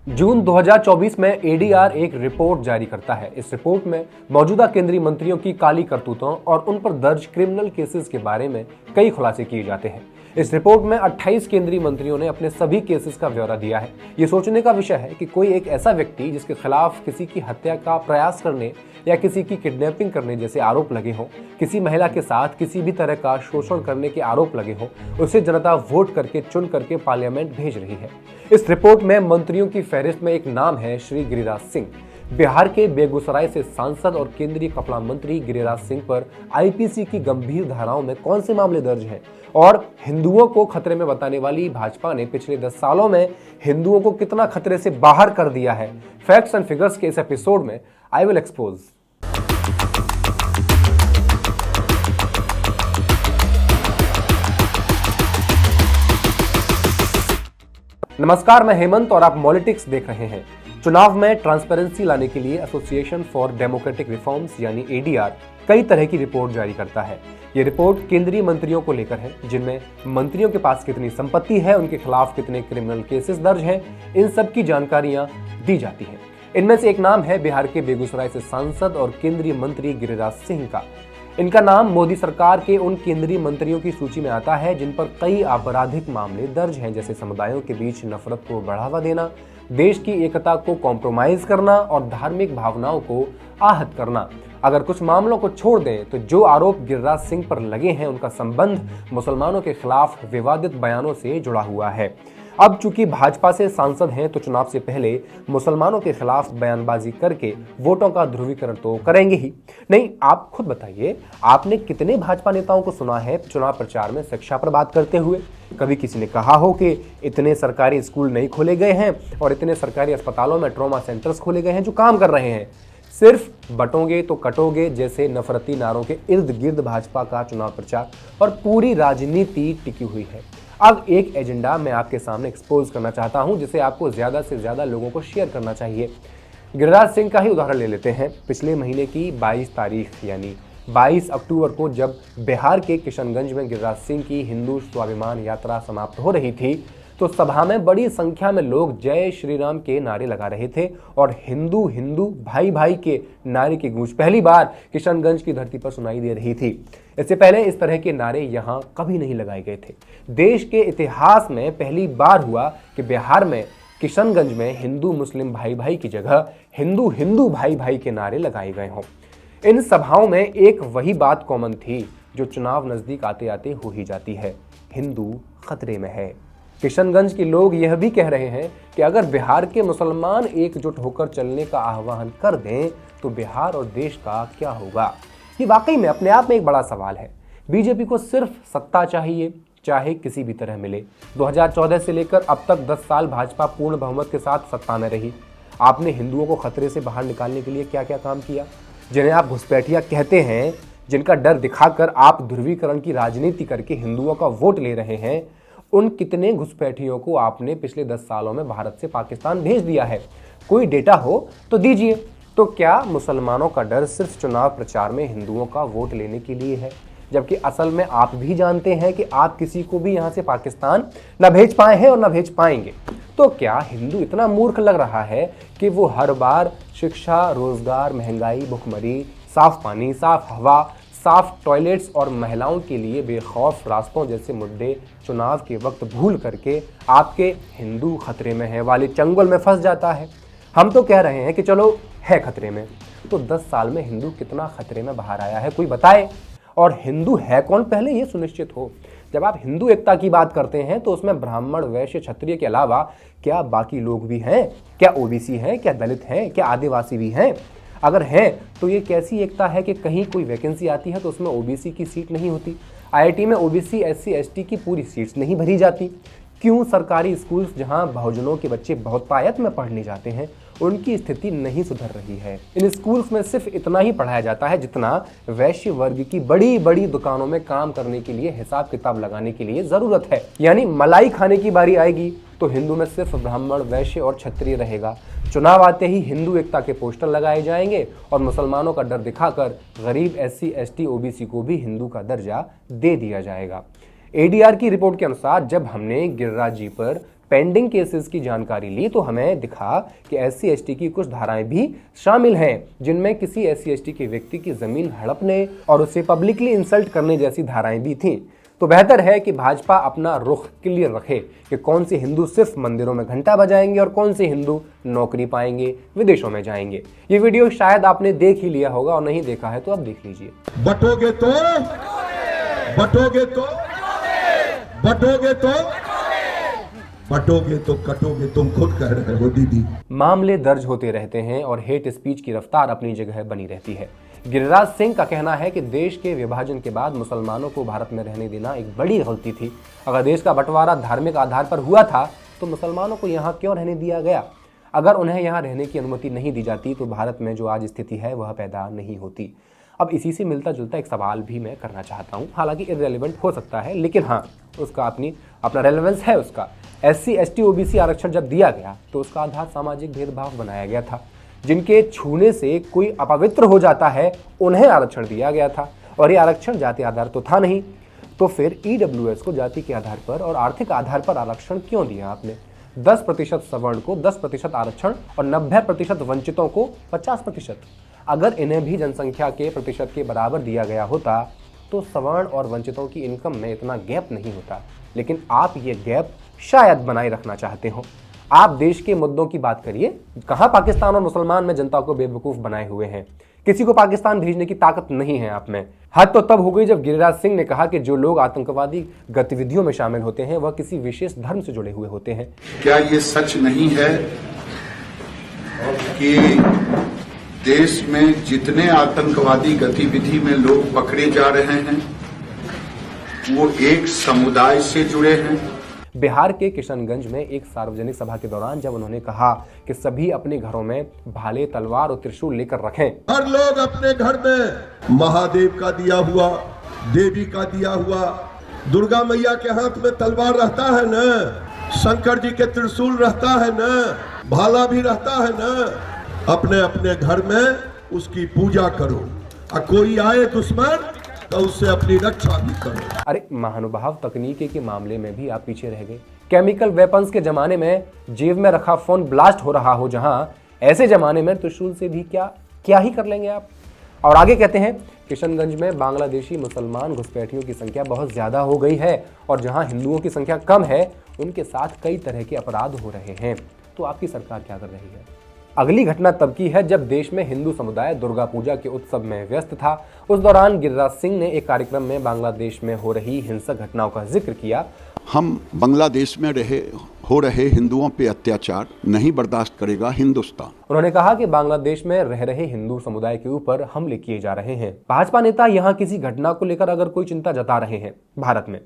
जून 2024 में एडीआर एक रिपोर्ट जारी करता है। इस रिपोर्ट में मौजूदा केंद्रीय मंत्रियों की काली करतूतों और उन पर दर्ज क्रिमिनल केसेस के बारे में कई खुलासे किए जाते हैं। इस रिपोर्ट में 28 केंद्रीय मंत्रियों ने अपने सभी केसेस का ब्यौरा दिया है। ये सोचने का विषय है कि कोई एक ऐसा व्यक्ति जिसके खिलाफ किसी की हत्या का प्रयास करने या किसी की किडनैपिंग करने जैसे आरोप लगे हों, किसी महिला के साथ किसी भी तरह का शोषण करने के आरोप लगे हों, उसे जनता वोट करके चुन करके पार्लियामेंट भेज रही है। इस रिपोर्ट में मंत्रियों की फहरिस्त में एक नाम है श्री गिरिराज सिंह। बिहार के बेगूसराय से सांसद और केंद्रीय कपड़ा मंत्री गिरिराज सिंह पर आईपीसी की गंभीर धाराओं में कौन से मामले दर्ज हैं और हिंदुओं को खतरे में बताने वाली भाजपा ने पिछले 10 सालों में हिंदुओं को कितना खतरे से बाहर कर दिया है। फैक्ट्स एंड फिगर्स के इस एपिसोड में आई विल एक्सपोज। नमस्कार, मैं हेमंत और आप पॉलिटिक्स देख रहे हैं। चुनाव में ट्रांसपेरेंसी लाने के लिए एसोसिएशन फॉर डेमोक्रेटिक रिफॉर्म्स यानी एडीआर कई तरह की रिपोर्ट जारी करता है। ये रिपोर्ट केंद्रीय मंत्रियों को लेकर है, जिनमें मंत्रियों के पास कितनी संपत्ति है, उनके खिलाफ कितने क्रिमिनल केसेस दर्ज हैं, इन सब की जानकारियां दी जाती हैं। इनमें से एक नाम है बिहार के बेगूसराय से सांसद और केंद्रीय मंत्री गिरिराज सिंह का। इनका नाम मोदी सरकार के उन केंद्रीय मंत्रियों की सूची में आता है जिन पर कई आपराधिक मामले दर्ज हैं, जैसे समुदायों के बीच नफरत को बढ़ावा देना, देश की एकता को कॉम्प्रोमाइज करना और धार्मिक भावनाओं को आहत करना। अगर कुछ मामलों को छोड़ दें तो जो आरोप गिरिराज सिंह पर लगे हैं उनका संबंध मुसलमानों के खिलाफ विवादित बयानों से जुड़ा हुआ है। अब चूंकि भाजपा से सांसद हैं तो चुनाव से पहले मुसलमानों के खिलाफ बयानबाजी करके वोटों का ध्रुवीकरण तो करेंगे ही नहीं। आप खुद बताइए, आपने कितने भाजपा नेताओं को सुना है चुनाव प्रचार में शिक्षा पर बात करते हुए? कभी किसी ने कहा हो कि इतने सरकारी स्कूल नहीं खोले गए हैं और इतने सरकारी अस्पतालों में ट्रॉमा सेंटर्स खोले गए हैं जो काम कर रहे हैं? सिर्फ बटोगे तो कटोगे जैसे नफरती नारों के इर्द गिर्द भाजपा का चुनाव प्रचार और पूरी राजनीति टिकी हुई है। अब एक एजेंडा मैं आपके सामने एक्सपोज करना चाहता हूं जिसे आपको ज्यादा से ज्यादा लोगों को शेयर करना चाहिए। गिरिराज सिंह का ही उदाहरण ले लेते हैं। पिछले महीने की 22 तारीख यानी 22 अक्टूबर को जब बिहार के किशनगंज में गिरिराज सिंह की हिंदू स्वाभिमान यात्रा समाप्त हो रही थी तो सभा में बड़ी संख्या में लोग जय श्री राम के नारे लगा रहे थे और हिंदू हिंदू भाई भाई के नारे की गूंज पहली बार किशनगंज की धरती पर सुनाई दे रही थी। इससे पहले इस तरह के नारे यहां कभी नहीं लगाए गए थे। देश के इतिहास में पहली बार हुआ कि बिहार में किशनगंज में हिंदू मुस्लिम भाई भाई की जगह हिंदू हिंदू भाई भाई के नारे लगाए गए हों। इन सभाओं में एक वही बात कॉमन थी जो चुनाव नजदीक आते आते हो ही जाती है, हिंदू खतरे में है। किशनगंज के लोग यह भी कह रहे हैं कि अगर बिहार के मुसलमान एकजुट होकर चलने का आह्वान कर दें तो बिहार और देश का क्या होगा? ये वाकई में अपने आप में एक बड़ा सवाल है। बीजेपी को सिर्फ सत्ता चाहिए, चाहे किसी भी तरह मिले। 2014 से लेकर अब तक 10 साल भाजपा पूर्ण बहुमत के साथ सत्ता में रही। आपने हिंदुओं को खतरे से बाहर निकालने के लिए क्या क्या काम किया? जिन्हें आप घुसपैठिया कहते हैं, जिनका डर दिखाकर आप ध्रुवीकरण की राजनीति करके हिंदुओं का वोट ले रहे हैं, उन कितने घुसपैठियों को आपने पिछले 10 सालों में भारत से पाकिस्तान भेज दिया है? कोई डेटा हो तो दीजिए। तो क्या मुसलमानों का डर सिर्फ चुनाव प्रचार में हिंदुओं का वोट लेने के लिए है, जबकि असल में आप भी जानते हैं कि आप किसी को भी यहां से पाकिस्तान न भेज पाए हैं और न भेज पाएंगे? तो क्या हिंदू इतना मूर्ख लग रहा है कि वो हर बार शिक्षा, रोजगार, महंगाई, भुखमरी, साफ पानी, साफ हवा, साफ टॉयलेट्स और महिलाओं के लिए बेखौफ रास्तों जैसे मुद्दे चुनाव के वक्त भूल करके आपके हिंदू खतरे में है वाले चंगुल में फंस जाता है? हम तो कह रहे हैं कि चलो है खतरे में, तो 10 साल में हिंदू कितना खतरे में बाहर आया है, कोई बताए? और हिंदू है कौन, पहले ये सुनिश्चित हो। जब आप हिंदू एकता की बात करते हैं तो उसमें ब्राह्मण, वैश्य, क्षत्रिय के अलावा क्या बाकी लोग भी हैं? क्या ओबीसी हैं? क्या दलित हैं? क्या आदिवासी भी हैं? अगर है तो ये कैसी एकता है कि कहीं कोई वैकेंसी आती है तो उसमें ओबीसी की सीट नहीं होती? आईआईटी में ओबीसी, एससी, एसटी की पूरी सीट्स नहीं भरी जाती? क्यों सरकारी स्कूल्स जहां बहुजनों के बच्चे बहुत पायत में पढ़ने जाते हैं उनकी स्थिति नहीं सुधर रही है? इन स्कूल्स में सिर्फ इतना ही पढ़ाया जाता है जितना वैश्य वर्ग की बड़ी बड़ी दुकानों में काम करने के लिए, हिसाब किताब लगाने के लिए जरूरत है। यानी मलाई खाने की बारी आएगी तो हिंदू में सिर्फ ब्राह्मण, वैश्य और क्षत्रिय रहेगा। चुनाव आते ही हिंदू एकता के पोस्टर लगाए जाएंगे और मुसलमानों का डर दिखाकर गरीब एससी, एसटी, ओबीसी को भी हिंदू का दर्जा दे दिया जाएगा। एडीआर की रिपोर्ट के अनुसार जब हमने गिरिराज जी पर पेंडिंग केसेस की जानकारी ली तो हमें दिखा कि SC ST की कुछ धाराएं भी शामिल हैं, जिनमें किसी SC ST के व्यक्ति की जमीन हड़पने और उसे पब्लिकली इंसल्ट करने जैसी धाराएं भी थीं। तो बेहतर है कि भाजपा अपना रुख क्लियर रखे कि कौन से हिंदू सिर्फ मंदिरों में घंटा बजाएंगे और कौन से हिंदू नौकरी पाएंगे, विदेशों में जाएंगे। ये वीडियो शायद आपने देख ही लिया होगा और नहीं देखा है तो अब देख लीजिए। बटोगे तो बटोगे तो बटोगे तो बटोगे तो कटोगे, तुम खुद कह रहे हो दीदी। मामले दर्ज होते रहते हैं और हेट स्पीच की रफ्तार अपनी जगह बनी रहती है। गिरिराज सिंह का कहना है कि देश के विभाजन के बाद मुसलमानों को भारत में रहने देना एक बड़ी गलती थी। अगर देश का बंटवारा धार्मिक आधार पर हुआ था तो मुसलमानों को यहाँ क्यों रहने दिया गया? अगर उन्हें यहाँ रहने की अनुमति नहीं दी जाती तो भारत में जो आज स्थिति है वह पैदा नहीं होती। अब इसी से मिलता जुलता एक सवाल भी मैं करना चाहता हूँ, हालांकि इररिलेवेंट हो सकता है, लेकिन हाँ उसका अपना रेलेवेंस है उसका। SC ST OBC आरक्षण जब दिया गया तो उसका आधार सामाजिक भेदभाव बनाया गया था। जिनके छूने से कोई अपवित्र हो जाता है उन्हें आरक्षण दिया गया था, और ये आरक्षण जाति आधार तो था नहीं। तो फिर EWS को जाति के आधार पर और आर्थिक आधार पर आरक्षण क्यों दिया आपने? 10% सवर्ण को 10% आरक्षण और 90% वंचितों को 50%। अगर इन्हें भी जनसंख्या के प्रतिशत के बराबर दिया गया होता तो सवर्ण और वंचितों की इनकम में इतना गैप नहीं होता। लेकिन आप ये गैप शायद बनाए रखना चाहते हो। आप देश के मुद्दों की बात करिए। कहां पाकिस्तान और मुसलमान में जनता को बेवकूफ बनाए हुए हैं। किसी को पाकिस्तान भेजने की ताकत नहीं है आप में। हद तो तब हो गई जब गिरिराज सिंह ने कहा कि जो लोग आतंकवादी गतिविधियों में शामिल होते हैं वह किसी विशेष धर्म से जुड़े हुए होते हैं। क्या ये सच नहीं है कि देश में जितने आतंकवादी गतिविधि में लोग पकड़े जा रहे हैं वो एक समुदाय से जुड़े हैं? बिहार के किशनगंज में एक सार्वजनिक सभा के दौरान जब उन्होंने कहा कि सभी अपने घरों में भाले, तलवार और त्रिशूल लेकर रखें। हर लोग अपने घर में महादेव का दिया हुआ, देवी का दिया हुआ, दुर्गा मैया के हाथ में तलवार रहता है न, शंकर जी के त्रिशूल रहता है न, भाला भी रहता है न। अपने अपने घर में उसकी पूजा करो और कोई आए दुश्मन तो उससे अपनी रक्षा भी करो। अरे महानुभाव, तकनीकी के मामले में भी आप पीछे रह गए। केमिकल वेपन्स के जमाने में जेब में रखा फोन ब्लास्ट हो रहा हो जहां, ऐसे जमाने में त्रिशूल से भी क्या ही कर लेंगे आप। और आगे कहते हैं किशनगंज में बांग्लादेशी मुसलमान घुसपैठियों की संख्या बहुत ज्यादा हो गई है और जहां हिंदुओं की संख्या कम है उनके साथ कई तरह के अपराध हो रहे हैं। तो आपकी सरकार क्या कर रही है? अगली घटना तब की है जब देश में हिंदू समुदाय दुर्गा पूजा के उत्सव में व्यस्त था। उस दौरान गिरिराज सिंह ने एक कार्यक्रम में बांग्लादेश में हो रही हिंसक घटनाओं का जिक्र किया। हम बांग्लादेश में हो रहे हिंदुओं पे अत्याचार नहीं बर्दाश्त करेगा हिंदुस्तान। उन्होंने कहा कि बांग्लादेश में रह रहे हिंदू समुदाय के ऊपर हमले किए जा रहे हैं। भाजपा नेता यहाँ किसी घटना को लेकर अगर कोई चिंता जता रहे हैं भारत में,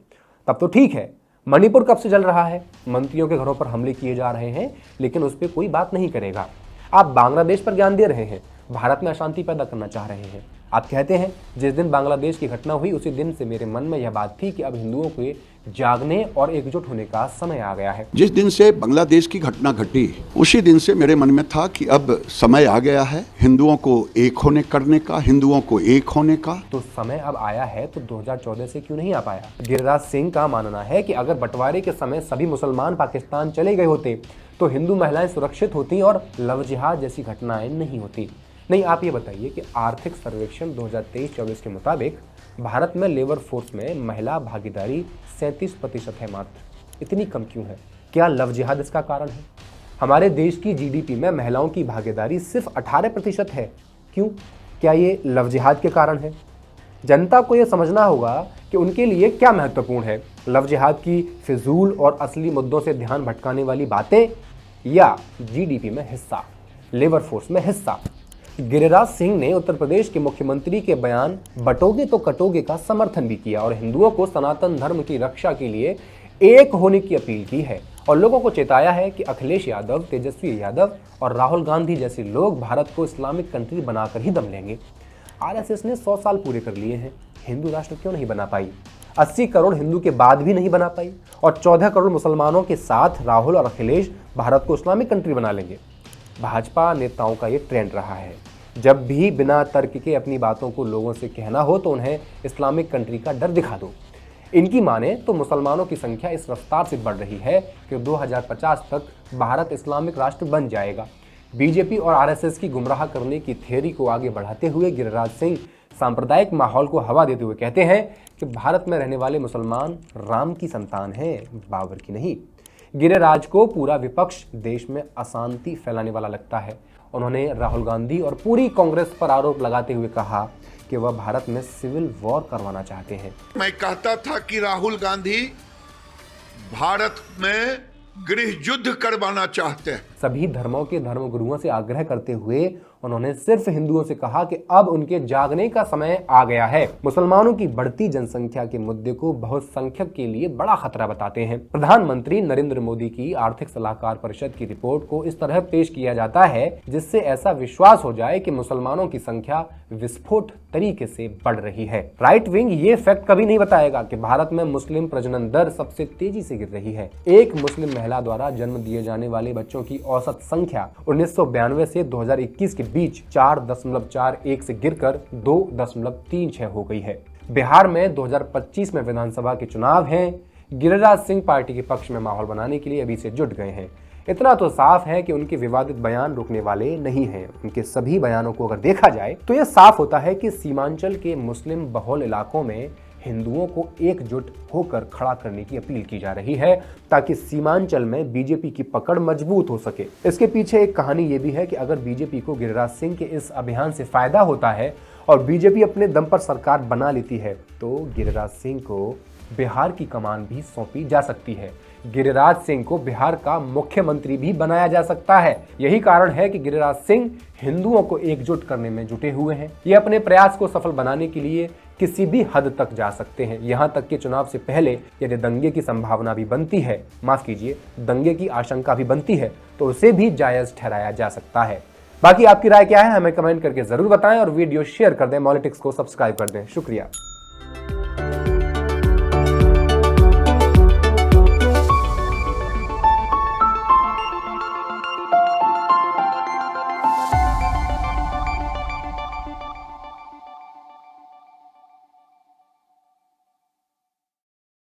तब तो ठीक है। मणिपुर कब से जल रहा है, मंत्रियों के घरों पर हमले किए जा रहे हैं, लेकिन उस पर कोई बात नहीं करेगा। आप बांग्लादेश पर ज्ञान दे रहे हैं, भारत में अशांति पैदा करना चाह रहे हैं। आप कहते हैं जिस दिन बांग्लादेश की घटना हुई उसी दिन से मेरे मन में यह बात थी कि अब हिंदुओं के जागने और एकजुट होने का समय आ गया है। जिस दिन से बांग्लादेश की घटना घटी उसी दिन से मेरे मन में था कि अब समय आ गया है हिंदुओं को एक होने करने का, हिंदुओं को एक होने का। तो समय अब आया है तो 2014 से क्यों नहीं आ पाया? गिरिराज सिंह का मानना है कि अगर बंटवारे के समय सभी मुसलमान पाकिस्तान चले गए होते तो हिंदू महिलाएं सुरक्षित होती और लव जिहाद जैसी घटनाएं नहीं होती। नहीं, आप ये बताइए कि आर्थिक सर्वेक्षण 2023-24 के मुताबिक भारत में लेबर फोर्स में महिला भागीदारी 37% है मात्र। इतनी कम क्यों है? क्या लव जिहाद इसका कारण है? हमारे देश की GDP में महिलाओं की भागीदारी सिर्फ 18% है। क्यों? क्या ये लव जिहाद के कारण है? जनता को यह समझना होगा कि उनके लिए क्या महत्वपूर्ण है, लव जिहाद की फिजूल और असली मुद्दों से ध्यान भटकाने वाली बातें या GDP में हिस्सा, लेबर फोर्स में हिस्सा। गिरिराज सिंह ने उत्तर प्रदेश के मुख्यमंत्री के बयान बटोगे तो कटोगे का समर्थन भी किया और हिंदुओं को सनातन धर्म की रक्षा के लिए एक होने की अपील की है और लोगों को चेताया है कि अखिलेश यादव, तेजस्वी यादव और राहुल गांधी जैसे लोग भारत को इस्लामिक कंट्री बनाकर ही दम लेंगे। RSS ने 100 साल पूरे कर लिए हैं, हिंदू राष्ट्र क्यों नहीं बना पाई? 80 करोड़ हिंदू के बाद भी नहीं बना पाई और 14 करोड़ मुसलमानों के साथ राहुल और अखिलेश भारत को इस्लामिक कंट्री बना लेंगे। भाजपा नेताओं का ये ट्रेंड रहा है, जब भी बिना तर्क के अपनी बातों को लोगों से कहना हो तो उन्हें इस्लामिक कंट्री का डर दिखा दो। इनकी माने तो मुसलमानों की संख्या इस रफ्तार से बढ़ रही है कि 2050 तक भारत इस्लामिक राष्ट्र बन जाएगा। बीजेपी और आरएसएस की गुमराह करने की थ्योरी को आगे बढ़ाते हुए गिरिराज सिंह सांप्रदायिक माहौल को हवा देते हुए कहते हैं कि भारत में रहने वाले मुसलमान राम की संतान हैं, बाबर की नहीं। गिरिराज को पूरा विपक्ष देश में अशांति फैलाने वाला लगता है। उन्होंने राहुल गांधी और पूरी कांग्रेस पर आरोप लगाते हुए कहा कि वह भारत में सिविल वॉर करवाना चाहते हैं। मैं कहता था कि राहुल गांधी भारत में गृह युद्ध करवाना चाहते हैं। सभी धर्मों के धर्मगुरुओं से आग्रह करते हुए उन्होंने सिर्फ हिंदुओं से कहा कि अब उनके जागने का समय आ गया है। मुसलमानों की बढ़ती जनसंख्या के मुद्दे को बहुसंख्यक के लिए बड़ा खतरा बताते हैं। प्रधानमंत्री नरेंद्र मोदी की आर्थिक सलाहकार परिषद की रिपोर्ट को इस तरह पेश किया जाता है जिससे ऐसा विश्वास हो जाए कि मुसलमानों की संख्या विस्फोट तरीके से बढ़ रही है। राइट विंग ये फैक्ट कभी नहीं बताएगा कि भारत में मुस्लिम प्रजनन दर सबसे तेजी से गिर रही है। एक मुस्लिम महिला द्वारा जन्म दिए जाने वाले बच्चों की औसत संख्या 1992 से 2021 के बीच 4.41 से गिरकर 2.36 हो गई है। बिहार में 2025 में विधानसभा के चुनाव हैं। गिरिराज सिंह पार्टी के पक्ष में माहौल बनाने के लिए अभी से जुट गए हैं। इतना तो साफ है कि उनके विवादित बयान रुकने वाले नहीं हैं। उनके सभी बयानों को अगर देखा जाए तो यह साफ होता है कि सीमांचल के मुस्लिम बहुल इलाकों में हिंदुओं को एकजुट होकर खड़ा करने की अपील की जा रही है ताकि सीमांचल में बीजेपी की पकड़ मजबूत हो सके। इसके पीछे एक कहानी ये भी है कि अगर बीजेपी को गिरिराज सिंह के इस अभियान से फायदा होता है और बीजेपी अपने दम पर सरकार बना लेती है तो गिरिराज सिंह को बिहार की कमान भी सौंपी जा सकती है। गिरिराज सिंह को बिहार का मुख्यमंत्री भी बनाया जा सकता है। यही कारण है कि गिरिराज सिंह हिंदुओं को एकजुट करने में जुटे हुए हैं। ये अपने प्रयास को सफल बनाने के लिए किसी भी हद तक जा सकते हैं। यहां तक कि चुनाव से पहले यदि दंगे की संभावना भी बनती है, माफ कीजिए, दंगे की आशंका भी बनती है तो उसे भी जायज ठहराया जा सकता है। बाकी आपकी राय क्या है हमें कमेंट करके जरूर बताएं और वीडियो शेयर कर दें। पॉलिटिक्स को सब्सक्राइब कर दें। शुक्रिया।